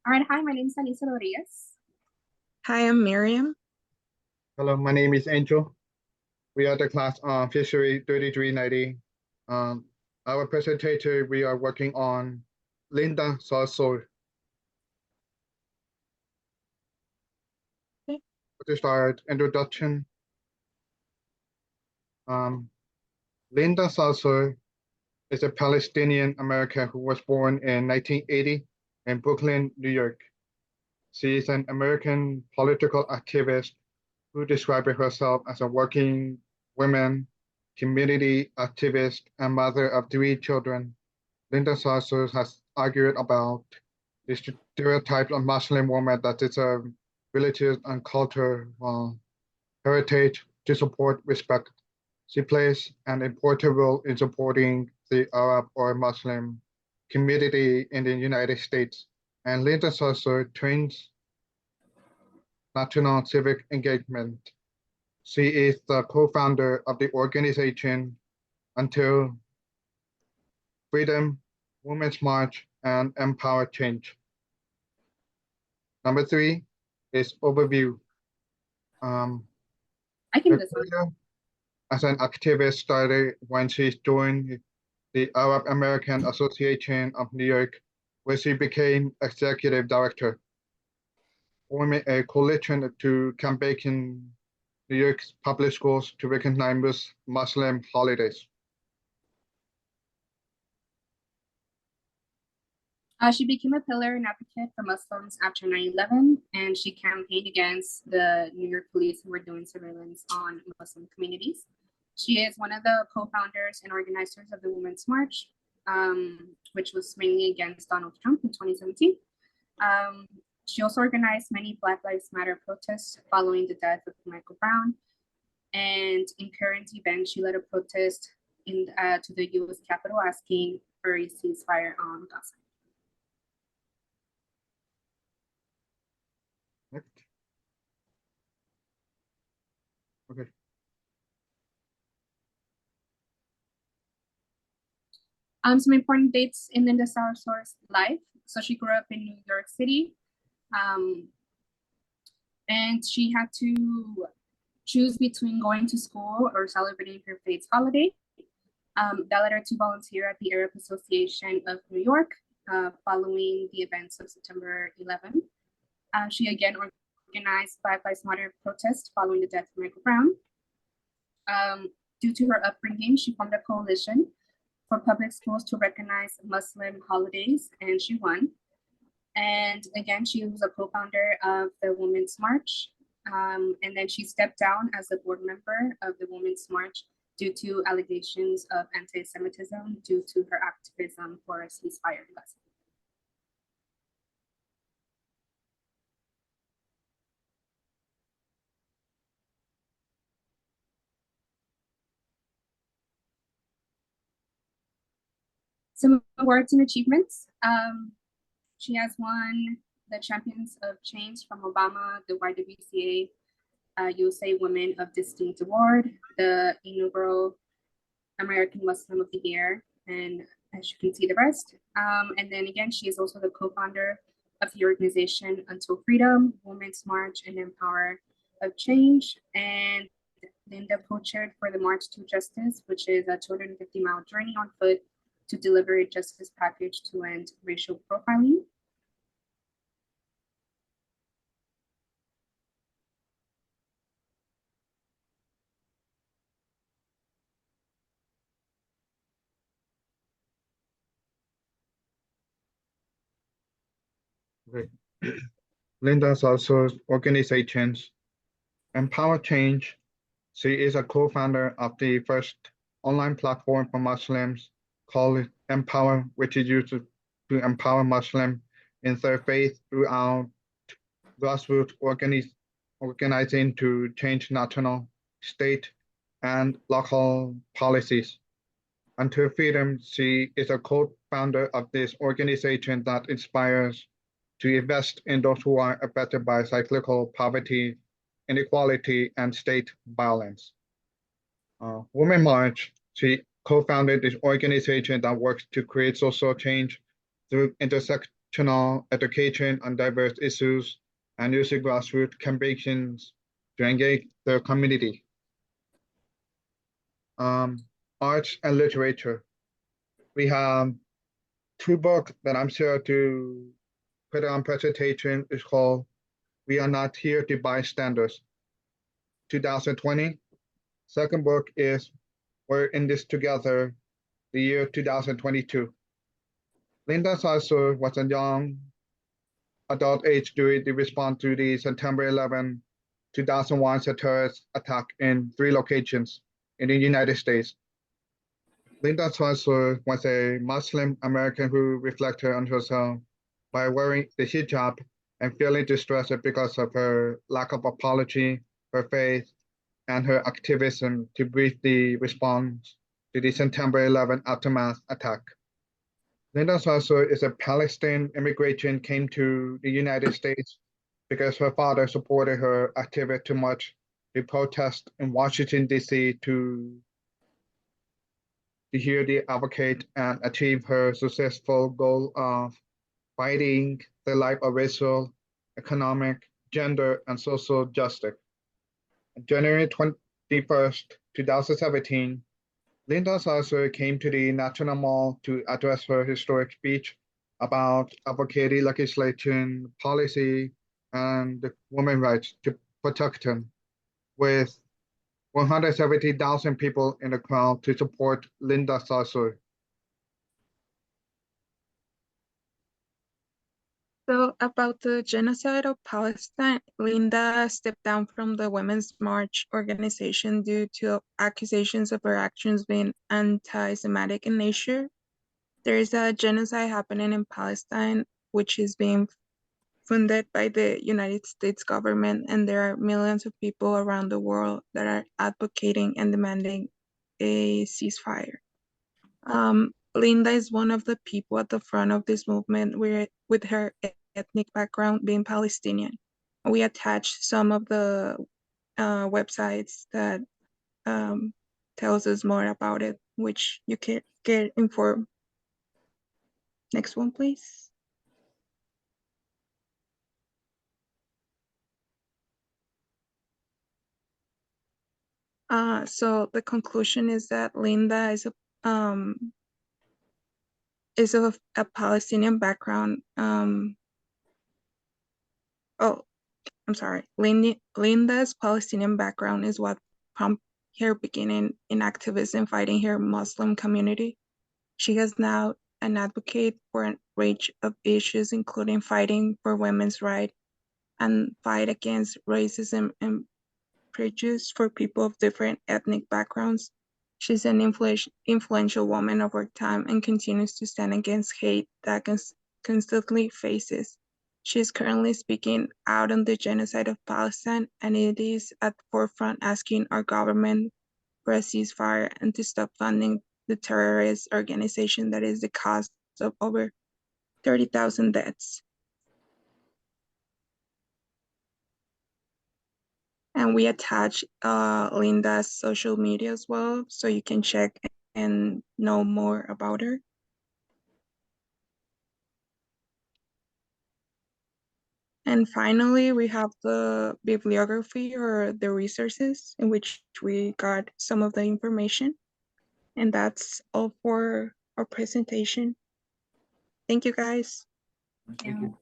All right, hi, my name is Anissa Rodriguez. Hi, I'm Miriam. Hello, my name is Angel. We are the class Fishery 3390. Our presentator, we are working on Linda Sarsour. Okay. To start, introduction. Linda Sarsour is a Palestinian American who was born in 1980 in Brooklyn, New York. She is an American political activist who described herself as a working woman, community activist, and mother of 3 children. Linda Sarsour has argued about the stereotypes of Muslim women that it's a religious and cultural heritage to support respect. She plays an important role in supporting the Arab or Muslim community in the United States. And Linda Sarsour trains national civic engagement. She is the co-founder of the organization Until Freedom, Women's March, and Empower Change. Number 3 is overview. I can do this one. As an activist started when she joined the Arab American Association of New York, where she became executive director, forming a coalition to campaign in New York's public schools to recognize Muslim holidays. She became a pillar and advocate for Muslims after 9/11, and she campaigned against the New York police who were doing surveillance on Muslim communities. She is one of the co-founders and organizers of the Women's March, which was mainly against Donald Trump in 2017. She also organized many Black Lives Matter protests following the death of Michael Brown. And in current events, she led a protest to the US Capitol asking for a ceasefire on Gaza. Next. Okay. Some important dates in Linda Sarsour's life. So she grew up in New York City, and she had to choose between going to school or celebrating her faith's holiday. That led her to volunteer at the Arab Association of New York following the events of September 11. She again organized Black Lives Matter protests following the death of Michael Brown. Due to her upbringing, she formed a coalition for public schools to recognize Muslim holidays, and she won. And again, she was a co-founder of the Women's March. And then she stepped down as a board member of the Women's March due to allegations of anti-Semitism due to her activism for a ceasefire in Gaza. Some awards and achievements. She has won the Champions of Change from Obama, the YWCA USA Women of Distinct Award, the inaugural American Muslim of the Year, and as you can see the rest. And then again, she is also the co-founder of the organization Until Freedom, Women's March, and Empower of Change. And Linda co-chaired for the March to Justice, which is a 250-mile journey on foot to deliver a justice package to end racial profiling. Okay. Linda Sarsour's organizations Empower Change. She is a co-founder of the first online platform for Muslims called Empower, which is used to empower Muslims in their faith throughout grassroots organizing to change national, state, and local policies. Until Freedom, she is a co-founder of this organization that inspires to invest in those who are affected by cyclical poverty, inequality, and state violence. Women March, she co-founded this organization that works to create social change through intersectional national education on diverse issues and using grassroots campaigns to engage the community. Arts and literature. We have two books that I'm sure to put on presentation. It's called We Are Not Here to Bystanders, 2020. Second book is We're in This Together, the year 2022. Linda Sarsour was a young adult age during the response to the September 11, 2001 terrorist attack in 3 locations in the United States. Linda Sarsour was a Muslim American who reflected on herself by wearing the hijab and feeling distressed because of her lack of apology, her faith, and her activism to brief the response to the September 11 aftermath attack. Linda Sarsour is a Palestinian immigrant, came to the United States because her father supported her activity too much to protest in Washington, D.C. to hear the advocate and achieve her successful goal of fighting the life of racial, economic, gender, and social justice. On January 21st, 2017, Linda Sarsour came to the National Mall to address her historic speech about advocating legislation, policy, and women's rights to protect them, with 170,000 people in the crowd to support Linda Sarsour. So about the genocide of Palestine, Linda stepped down from the Women's March organization due to accusations of her actions being anti-Semitic in nature. There is a genocide happening in Palestine, which is being funded by the United States government, and there are millions of people around the world that are advocating and demanding a ceasefire. Linda is one of the people at the front of this movement with her ethnic background being Palestinian. We attached some of the websites that tells us more about it, which you can get informed. Next one, please. So the conclusion is that Linda is of a Palestinian background. I'm sorry. Linda's Palestinian background is what prompted her beginning in activism fighting her Muslim community. She is now an advocate for a range of issues, including fighting for women's rights and fight against racism and prejudice for people of different ethnic backgrounds. She's an influential woman of her time and continues to stand against hate that constantly faces. She is currently speaking out on the genocide of Palestine, and it is at the forefront asking our government for a ceasefire and to stop funding the terrorist organization that is the cause of over 30,000 deaths. And we attach Linda's social media as well, so you can check and know more about her. And finally, we have the bibliography or the resources in which we got some of the information. And that's all for our presentation. Thank you, guys. Thank you.